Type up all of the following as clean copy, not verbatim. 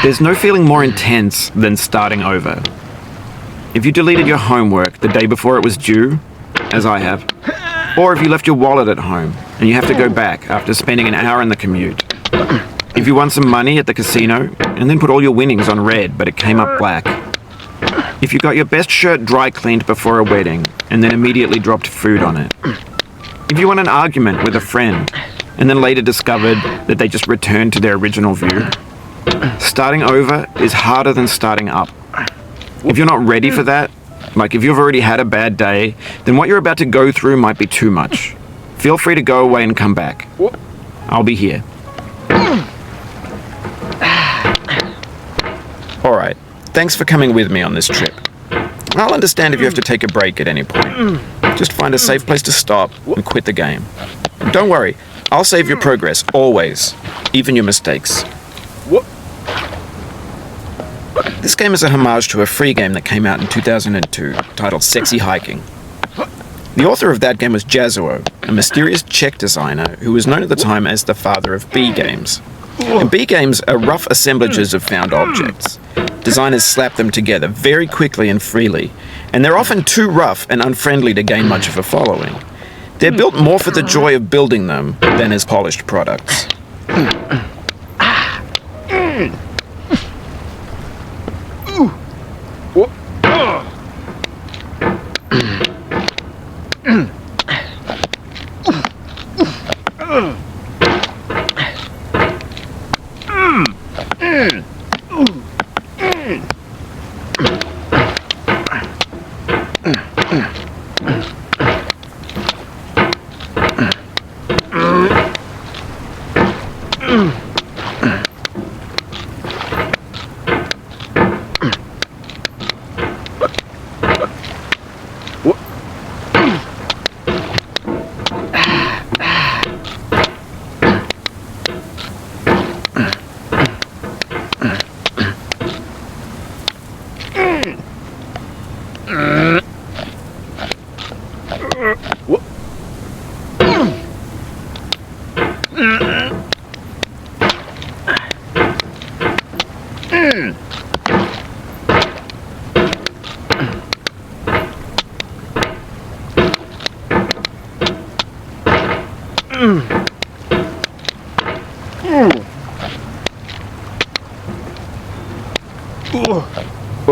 There's no feeling more intense than starting over. If you deleted your homework the day before it was due, as I have, or if you left your wallet at home and you have to go back after spending an hour in the commute. If you won some money at the casino and then put all your winnings on red but it came up black. If you got your best shirt dry cleaned before a wedding and then immediately dropped food on it. If you won an argument with a friend and then later discovered that they just returned to their original view. Starting over is harder than starting up. If you're not ready for that, like if you've already had a bad day, then what you're about to go through might be too much. Feel free to go away and come back. I'll be here. Alright, thanks for coming with me on this trip. I'll understand if you have to take a break at any point. Just find a safe place to stop and quit the game. And don't worry, I'll save your progress, always. Even your mistakes. This game is a homage to a free game that came out in 2002, titled Sexy Hiking. The author of that game was Jazuo, a mysterious Czech designer who was known at the time as the father of B games. And B games are rough assemblages of found objects. Designers slap them together very quickly and freely, and they're often too rough and unfriendly to gain much of a following. They're built more for the joy of building them than as polished products.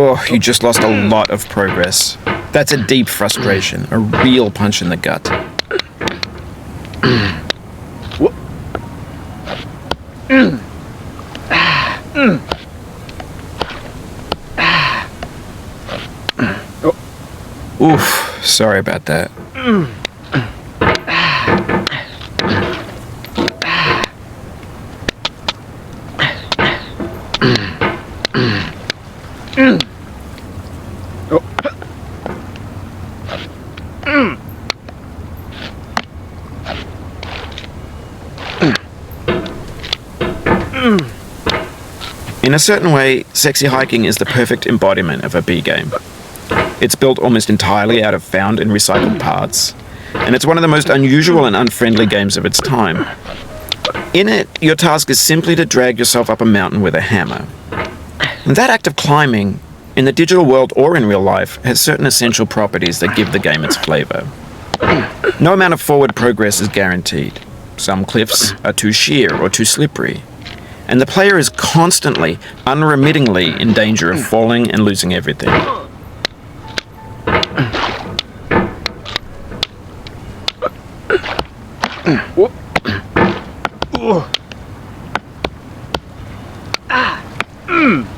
Oh, you just lost a lot of progress. That's a deep frustration, a real punch in the gut. Oof, sorry about that. In a certain way, Sexy Hiking is the perfect embodiment of a B game. It's built almost entirely out of found and recycled parts, and it's one of the most unusual and unfriendly games of its time. In it, your task is simply to drag yourself up a mountain with a hammer. And that act of climbing, in the digital world or in real life, has certain essential properties that give the game its flavor. No amount of forward progress is guaranteed. Some cliffs are too sheer or too slippery. And the player is constantly, unremittingly in danger of falling and losing everything. Mm.